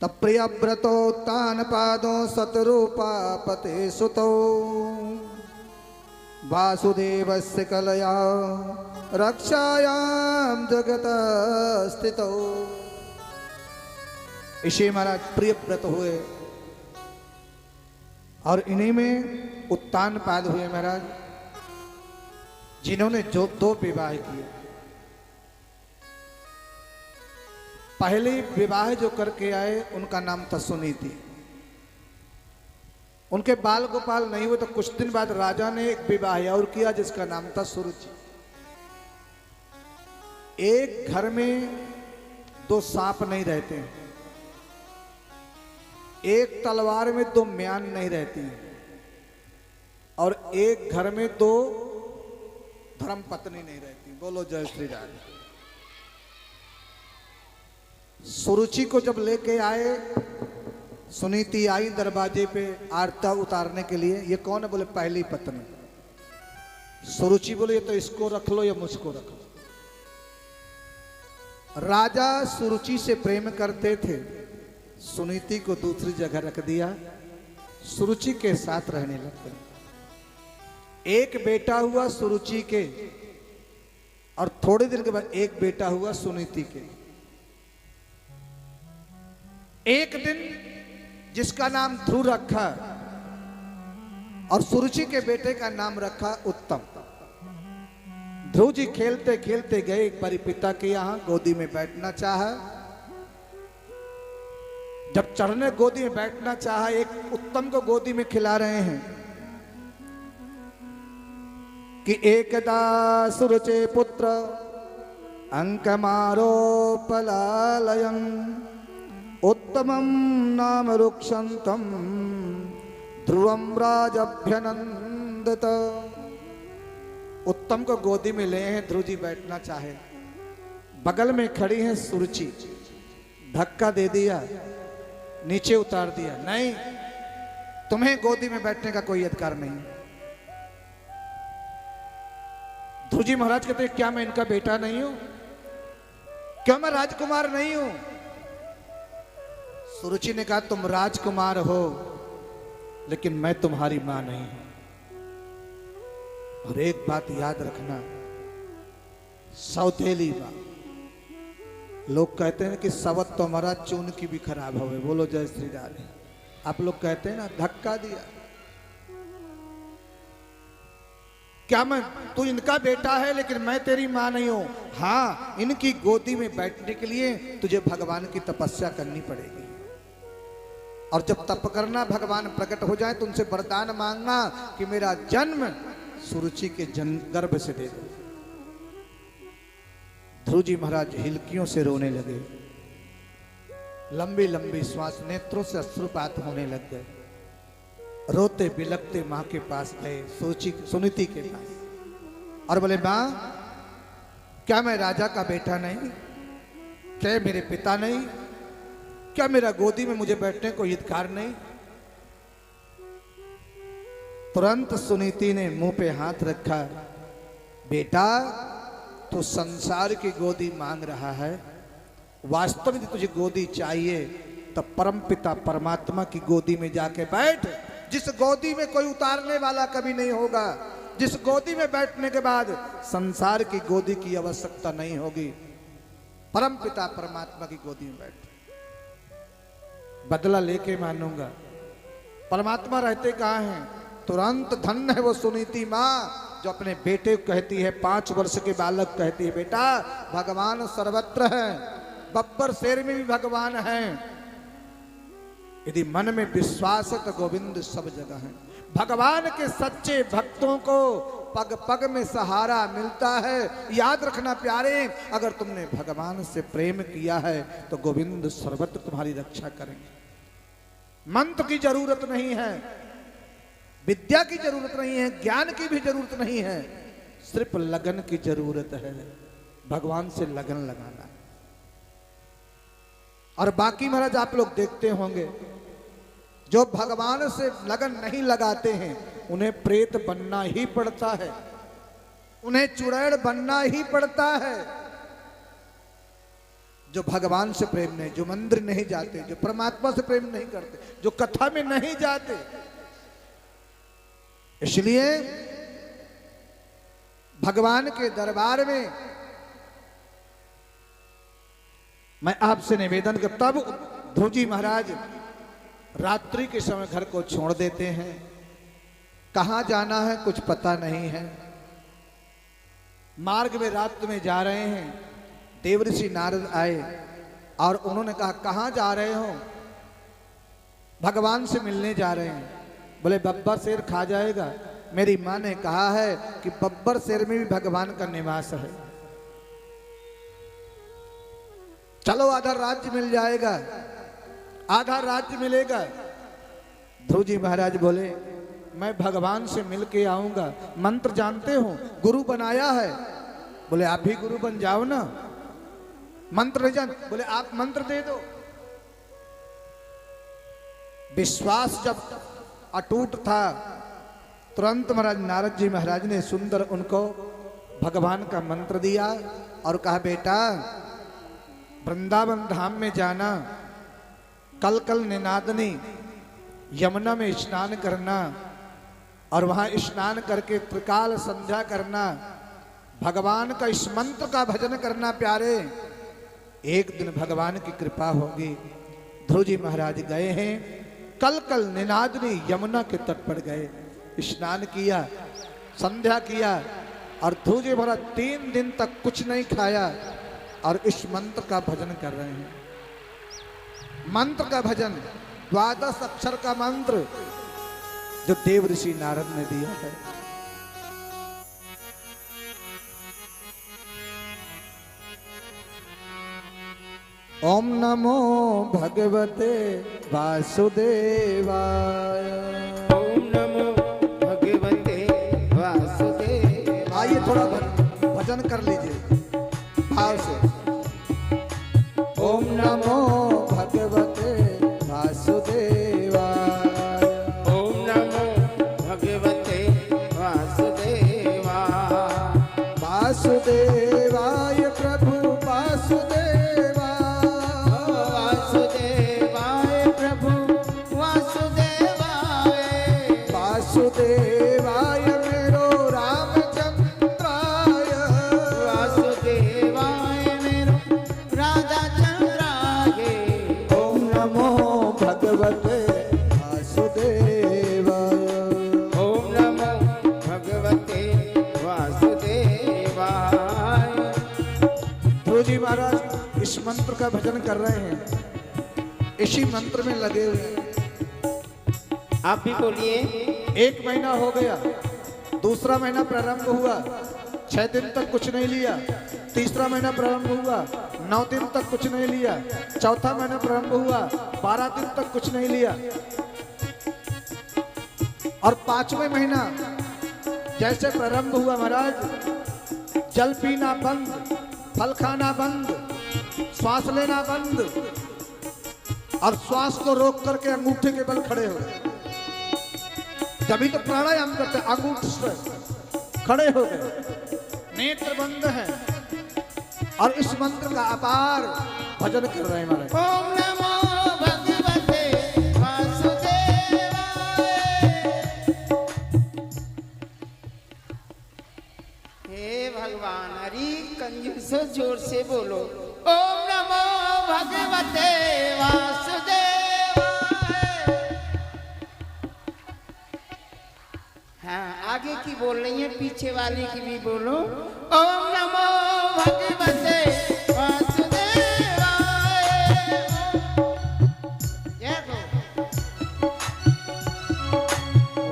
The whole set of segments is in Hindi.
तब प्रियव्रतो तान पादो सतरूपा पते सुतो वासुदेवस्य कलया रक्षायाम जगत स्थितो। इसी महाराज प्रियव्रत हुए और इन्हीं में उत्तान पाद हुए महाराज, जिन्होंने जो 2 विवाह किए। पहले विवाह जो करके आए उनका नाम था सुनीति। उनके बाल गोपाल नहीं हुए तो कुछ दिन बाद राजा ने एक विवाह और किया जिसका नाम था सुरुचि। एक घर में 2 सांप नहीं रहते हैं, एक तलवार में 2 म्यान नहीं रहती हैं, और एक घर में 2 धर्म पत्नी नहीं रहती। बोलो जय श्री राम। सुरुचि को जब लेके आए, सुनीति आई दरवाजे पे आरता उतारने के लिए। ये कौन है? बोले पहली पत्नी। सुरुचि बोले ये तो इसको रख लो या मुझको रख लो। राजा सुरुचि से प्रेम करते थे, सुनीति को दूसरी जगह रख दिया, सुरुचि के साथ रहने लग गए। एक बेटा हुआ सुरुचि के, और थोड़े दिन के बाद एक बेटा हुआ सुनीति के। एक दिन जिसका नाम ध्रुव रखा और सुरुचि के बेटे का नाम रखा उत्तम। ध्रुव जी खेलते खेलते गए एक बारी पिता के यहां, गोदी में बैठना चाहा। जब चढ़ने गोदी में बैठना चाहा, एक उत्तम को गोदी में खिला रहे हैं कि एकदा सुरुचे पुत्र अंकमारोपलालयं उत्तमं नाम रुक्षंतम ध्रुवं राजभ्यनंदत। उत्तम को गोदी में ले हैं, ध्रुव जी बैठना चाहे, बगल में खड़ी है सुरुचि। धक्का दे दिया, नीचे उतार दिया। नहीं, तुम्हें गोदी में बैठने का कोई अधिकार नहीं। ध्रुव जी महाराज कहते हैं क्या मैं इनका बेटा नहीं हूं? क्या मैं राजकुमार नहीं हूं? सुरुचि ने कहा तुम राजकुमार हो, लेकिन मैं तुम्हारी मां नहीं हूं। और एक बात याद रखना, सौतेली मां। लोग कहते हैं कि सवत तो हमारा चून की भी खराब हो गए। बोलो जय श्री राम। आप लोग कहते हैं ना धक्का दिया। क्या मैं, तू इनका बेटा है लेकिन मैं तेरी मां नहीं हूं? हाँ, इनकी गोदी में बैठने के लिए तुझे भगवान की तपस्या करनी पड़ेगी। और जब तप करना, भगवान प्रकट हो जाए तो उनसे वरदान मांगना कि मेरा जन्म सुरुचि के गर्भ से दे दो। ध्रुव जी महाराज हिलकियों से रोने लगे, लंबी लंबी श्वास, नेत्रों से अश्रुपात होने लग गए। रोते बिलखते मां के पास गए, सुनीति के पास, और बोले मां, क्या मैं राजा का बेटा नहीं? क्या मेरे पिता नहीं? क्या मेरा गोदी में मुझे बैठने को अधिकार नहीं? तुरंत सुनीति ने मुंह पे हाथ रखा। बेटा, तो संसार की गोदी मांग रहा है, वास्तव में तुझे गोदी चाहिए तो परमपिता परमात्मा की गोदी में जाके बैठ, जिस गोदी में कोई उतारने वाला कभी नहीं होगा, जिस गोदी में बैठने के बाद संसार की गोदी की आवश्यकता नहीं होगी। परमपिता परमात्मा की गोदी में बैठ, बदला लेके मानूंगा। परमात्मा रहते कहाँ हैं? तुरंत धन्य है वो सुनीति माँ जो अपने बेटे को कहती है, 5 वर्ष के बालक कहती है, बेटा भगवान सर्वत्र है, बब्बर शेर में भी भगवान है। यदि मन में विश्वास है तो गोविंद सब जगह है। भगवान के सच्चे भक्तों को पग पग में सहारा मिलता है। याद रखना प्यारे, अगर तुमने भगवान से प्रेम किया है तो गोविंद सर्वत्र तुम्हारी रक्षा करेंगे। मंत्र की जरूरत नहीं है, विद्या की जरूरत नहीं है, ज्ञान की भी जरूरत नहीं है, सिर्फ लगन की जरूरत है। भगवान से लगन लगाना। और बाकी महाराज आप लोग देखते होंगे, जो भगवान से लगन नहीं लगाते हैं उन्हें प्रेत बनना ही पड़ता है, उन्हें चुड़ैल बनना ही पड़ता है। जो भगवान से प्रेम नहीं, जो मंदिर नहीं जाते, जो परमात्मा से प्रेम नहीं करते, जो कथा में नहीं जाते। इसलिए भगवान के दरबार में मैं आपसे निवेदन करता हूं। ध्रुव जी महाराज रात्रि के समय घर को छोड़ देते हैं, कहां जाना है कुछ पता नहीं है। मार्ग में रात में जा रहे हैं, देवर्षि नारद आए और उन्होंने कहा कहां जा रहे हो? भगवान से मिलने जा रहे हैं। बोले बब्बर शेर खा जाएगा। मेरी मां ने कहा है कि बब्बर शेर में भी भगवान का निवास है, चलो आधा राज्य मिल जाएगा, आधा राज्य मिलेगा। ध्रुव जी महाराज बोले मैं भगवान से मिल के आऊंगा, मंत्र जानते हो, गुरु बनाया है। बोले आप भी गुरु बन जाओ ना, मंत्र नहीं जान। बोले आप मंत्र दे दो। विश्वास जब अटूट था, तुरंत महाराज नारद जी महाराज ने सुंदर उनको भगवान का मंत्र दिया और कहा बेटा वृंदावन धाम में जाना, कल कल निनादनी यमुना में स्नान करना और वहां स्नान करके त्रिकाल संध्या करना, भगवान का इस मंत्र का भजन करना प्यारे, एक दिन भगवान की कृपा होगी। ध्रुव जी महाराज गए हैं, कल कल निनादनी यमुना के तट पर गए, स्नान किया, संध्या किया और ध्रुव जी महाराज 3 दिन तक कुछ नहीं खाया और इस मंत्र का भजन कर रहे हैं। मंत्र का भजन, 12 अक्षर का मंत्र जो देवर्षि नारद ने दिया है। ओम नमो भगवते वासुदेवाय। ओम नमो भगवते वासुदेवाय। आइए थोड़ा भजन कर लीजिए भाव से। ओम नमो भगवते वासुदेवाय। ओम नमो भगवते वासुदेवाय। वासुदेवाय प्रभु वासुदेवाय। वासुदेवाय प्रभु वासुदेवाय। वासुदेवाय मेरो रामचंद्राय। वासुदेवाय मेरो राधाचंद्राय। ओम नमो भगवते वासुदेवाय। ओम नमो भगवते वासुदेवाय। ध्रुव जी महाराज इस मंत्र का भजन कर रहे हैं, इसी मंत्र में लगे हुए हैं। आप भी बोलिए। 1 महीना हो गया, दूसरा महीना प्रारंभ हुआ, 6 दिन तक कुछ नहीं लिया। तीसरा महीना प्रारंभ हुआ, 9 दिन तक कुछ नहीं लिया। चौथा महीना प्रारंभ हुआ, 12 दिन तक कुछ नहीं लिया। और 5वें महीना जैसे प्रारंभ हुआ महाराज, जल पीना बंद, फल खाना बंद, श्वास लेना बंद और श्वास को रोक करके अंगूठे के बल खड़े हो गए। तभी तो प्राणायाम करते, अंगूठे से खड़े हो गए, नेत्र बंद है और इस मंत्र का अपार भजन कर रहे हैं महाराज। ओम नमो भगवते वासुदेवाय। हे भगवान, हरि कंजूसो जोर से बोलो। ओम नमो भगवते वासुदेवाय। हाँ, आगे की बोल रही है, पीछे वाली की भी बोलो। ओम नमो भगवते वासुदेवाय। जय हो।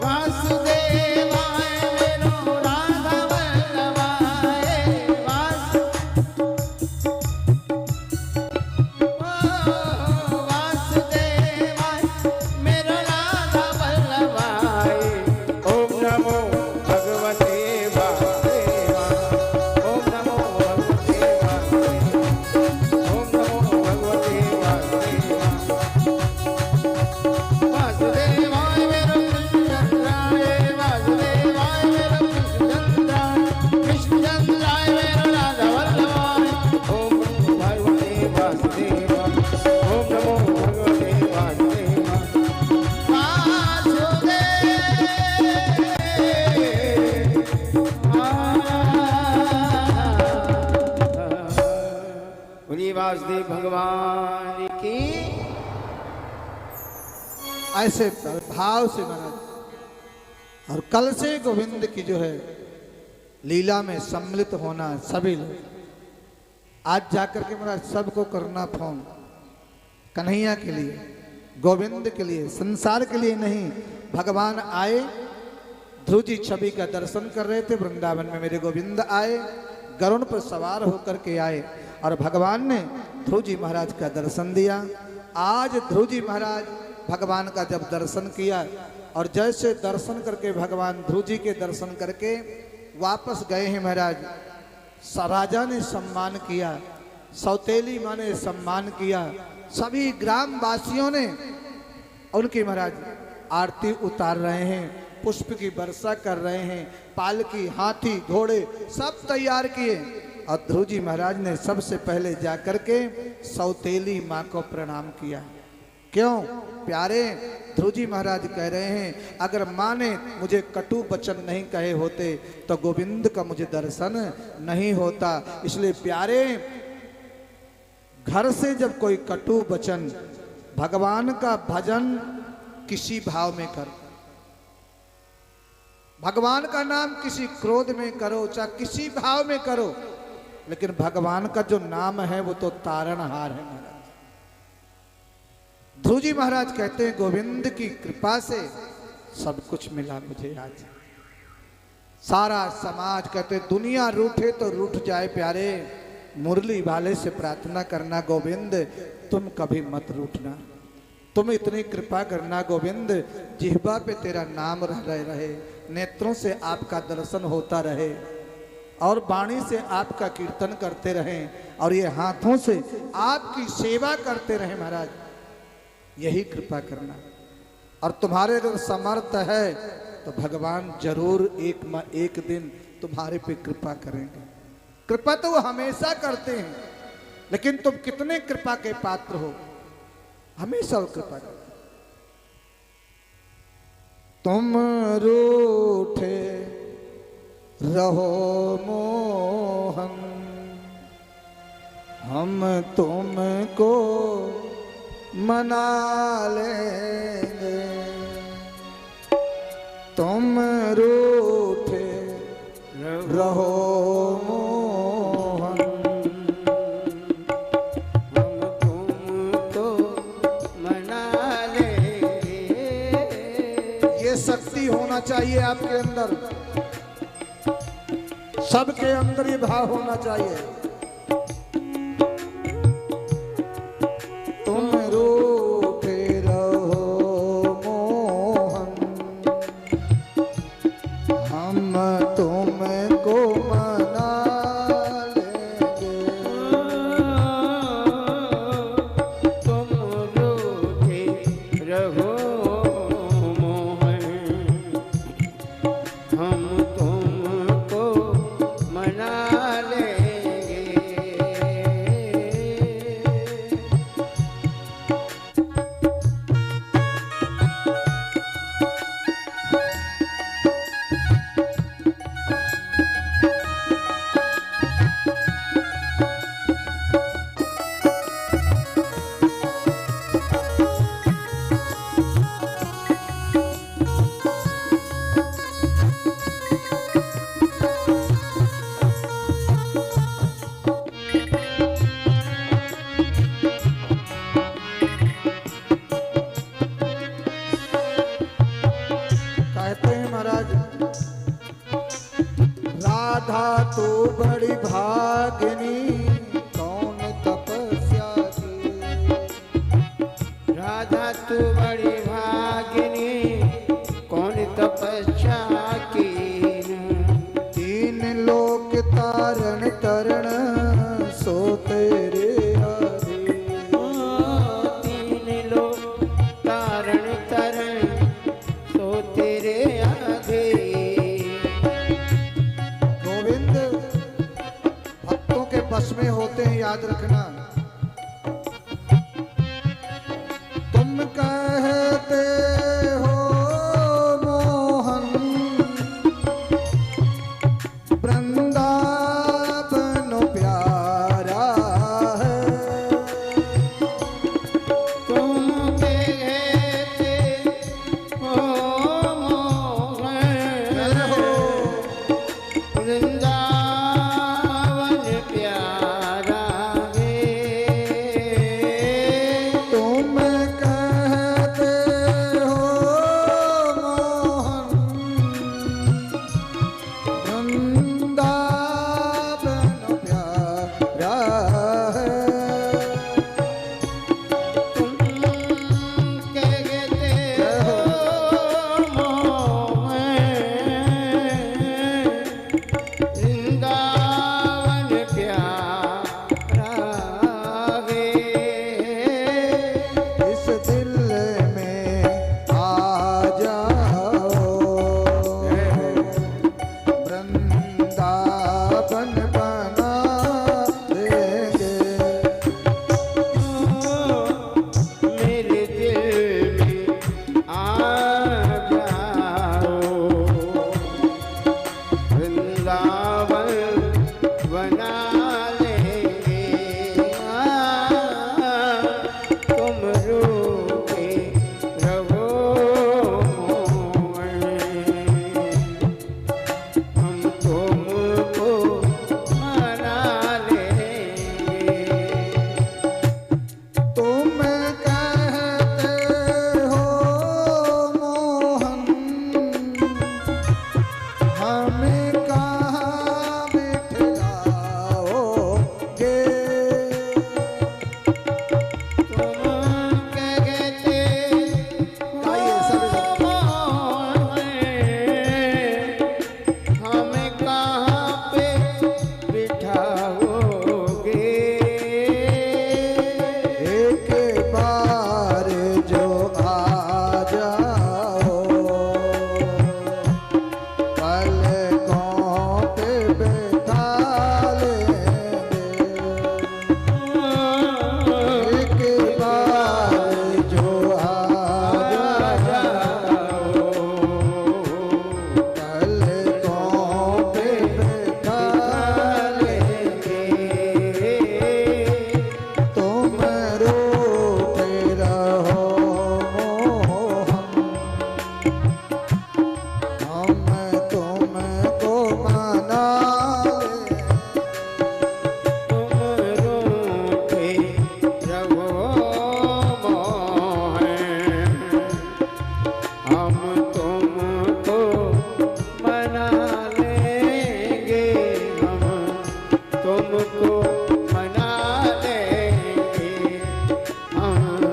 वासुदेवाय मेरो राधा वल्लभाय। वासुदेवाय मेरो राधा वल्लभाय। ओम नमो भगवते वासुदेवाय। ओम नमो भगवते वासुदेवाय। वासुदेव ओम नमो भगवते वासुदेव वासुदेव भगवान की। ऐसे भाव से महाराज, और कल से गोविंद की जो है लीला में सम्मिलित होना सभी लोग, आज जाकर के महाराज सबको करना फोन, कन्हैया के लिए, गोविंद के लिए, संसार के लिए नहीं। भगवान आए, ध्रुव जी छवि का दर्शन कर रहे थे वृंदावन में, मेरे गोविंद आए, गरुड़ पर सवार होकर के आए और भगवान ने ध्रुव जी महाराज का दर्शन दिया। आज ध्रुव जी महाराज भगवान का जब दर्शन किया और जैसे दर्शन करके भगवान ध्रुव जी के दर्शन करके वापस गए हैं महाराज, राजा ने सम्मान किया, सौतेली माँ ने सम्मान किया, सभी ग्रामवासियों ने उनकी महाराज आरती उतार रहे हैं, पुष्प की वर्षा कर रहे हैं, पालकी, हाथी, घोड़े सब तैयार किए और ध्रुव जी महाराज ने सबसे पहले जाकर के सौतेली माँ को प्रणाम किया। क्यों प्यारे? ध्रुव जी महाराज कह रहे हैं अगर माँ ने मुझे कटु वचन नहीं कहे होते तो गोविंद का मुझे दर्शन नहीं होता। इसलिए प्यारे, घर से जब कोई कटु वचन, भगवान का भजन किसी भाव में कर, भगवान का नाम किसी क्रोध में करो, चाहे किसी भाव में करो, लेकिन भगवान का जो नाम है वो तो तारणहार है महाराज। ध्रुव जी महाराज कहते हैं गोविंद की कृपा से सब कुछ मिला मुझे आज। सारा समाज कहते दुनिया रूठे तो रूठ जाए प्यारे, मुरली वाले से प्रार्थना करना गोविंद तुम कभी मत रूठना, तुम इतनी कृपा करना गोविंद, जिह्वा पे तेरा नाम रहे, नेत्रों से आपका दर्शन होता रहे और वाणी से आपका कीर्तन करते रहें और ये हाथों से आपकी सेवा करते रहें महाराज, यही कृपा करना। और तुम्हारे अगर समर्थ है तो भगवान जरूर एक दिन तुम्हारे पे कृपा करेंगे। कृपा तो वो हमेशा करते हैं, लेकिन तुम कितने कृपा के पात्र हो, हमेशा वो कृपा करते। तुम रूठे रहो मोहन, हम तुमको मना लेंगे, तुम रूठे रहो मोहन, हम तुमको मना लेंगे। ये शक्ति होना चाहिए आपके अंदर, सबके अंदर ये भाव होना चाहिए। तुम रूठे रहो मोहन, हम तुमको मना लेंगे, तुम रूठे रहो मोहन, हम तुमको मना लेंगे। कहते हैं महाराज राधा तो बड़ी भागिनी कौन तपस्या की, राधा तू बड़ी भागिनी कौन तपस्या की, तीन लोक तारण तरण सो तेरे अधीन, तीन लोग तारण तरण सो तेरे अधीन। गोविंद भक्तों के बस में होते हैं, याद रखना। मना लेंगे, हम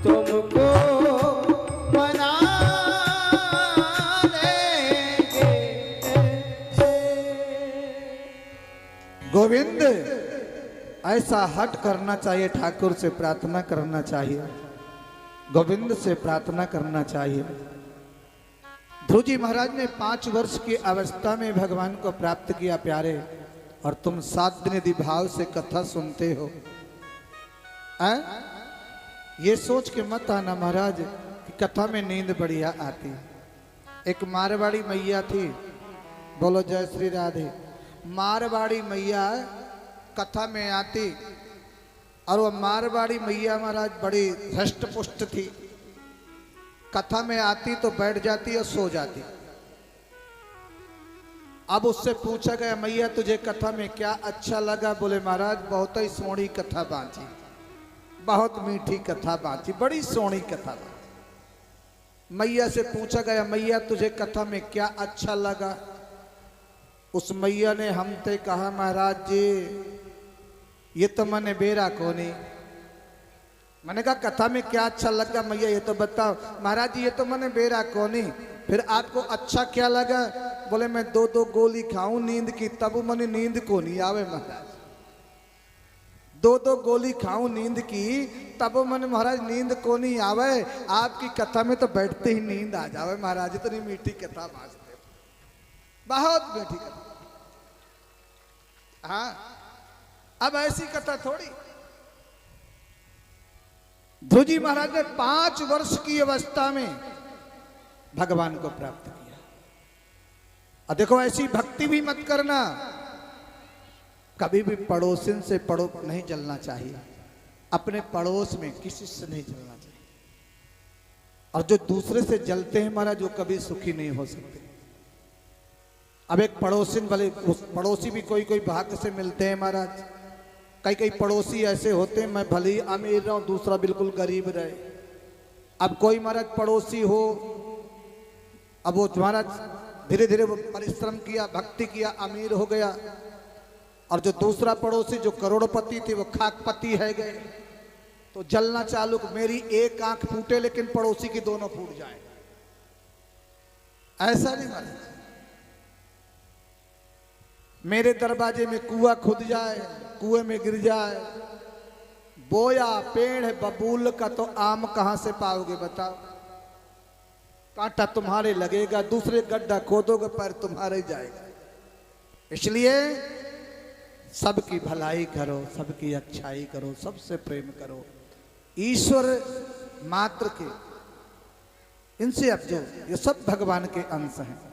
तुमको मना लेंगे। गोविंद, ऐसा हट करना चाहिए, ठाकुर से प्रार्थना करना चाहिए, गोविंद से प्रार्थना करना चाहिए। ध्रुव जी महाराज ने 5 वर्ष की अवस्था में भगवान को प्राप्त किया प्यारे, और तुम 7 दिन यदि भाव से कथा सुनते हो। ये सोच के मत आना महाराज कि कथा में नींद बढ़िया आती। एक मारवाड़ी मैया थी, बोलो जय श्री राधे। मारवाड़ी मैया कथा में आती, और वो मारवाड़ी मैया महाराज बड़ी हष्ट पुष्ट थी। कथा में आती तो बैठ जाती और सो जाती। अब उससे पूछा गया, मैया तुझे कथा में क्या अच्छा लगा? बोले महाराज बहुत ही सोहनी कथा बांची, बहुत मीठी कथा बांची, बड़ी सोहनी कथा बांची। मैया से पूछा गया, मैया तुझे कथा में क्या अच्छा लगा? उस मैया ने हमसे कहा, महाराज जी ये तो मैंने बेरा को नहीं। मैंने कहा कथा में क्या अच्छा लगा मैया ये तो बताओ। महाराज जी ये तो मैंने बेरा को नहीं। फिर आपको अच्छा क्या लगा? बोले मैं 2-2 गोली खाऊं नींद की, तब मैंने नींद को नहीं आवे महाराज। 2-2 गोली खाऊं नींद की, तब मैंने महाराज नींद को नहीं आवे। आपकी कथा में तो बैठते ही नींद आ जावे महाराज, इतनी मीठी कथा बांचते, बहुत मीठी कथा। हाँ, अब ऐसी कथा थोड़ी। ध्रुव जी महाराज ने 5 वर्ष की अवस्था में भगवान को प्राप्त किया। और देखो ऐसी भक्ति भी मत करना, कभी भी पड़ोसिन से नहीं जलना चाहिए, अपने पड़ोस में किसी से नहीं जलना चाहिए। और जो दूसरे से जलते हैं महाराज वो कभी सुखी नहीं हो सकते। अब एक पड़ोसिन वाले पड़ोसी भी कोई भाग्य से मिलते हैं महाराज। कई पड़ोसी ऐसे होते हैं, मैं भले ही अमीर रहूं दूसरा बिल्कुल गरीब रहे। अब कोई महाराज पड़ोसी हो, अब वो महाराज धीरे धीरे वो परिश्रम किया, भक्ति किया, अमीर हो गया। और जो दूसरा पड़ोसी जो करोड़पति थे वो खाकपति है गए, तो जलना चालू। मेरी एक आंख फूटे लेकिन पड़ोसी की दोनों फूट जाए, ऐसा नहीं महाराज। मेरे दरवाजे में कुआं खुद जाए, कुएं में गिर जाए, बोया पेड़ है बबूल का तो आम कहां से पाओगे बताओ? कांटा तुम्हारे लगेगा, दूसरे गड्ढा खोदोगे पैर तुम्हारे जाएगा। इसलिए सबकी भलाई करो, सबकी अच्छाई करो, सबसे प्रेम करो। ईश्वर मात्र के इनसे अब जो ये सब भगवान के अंश हैं।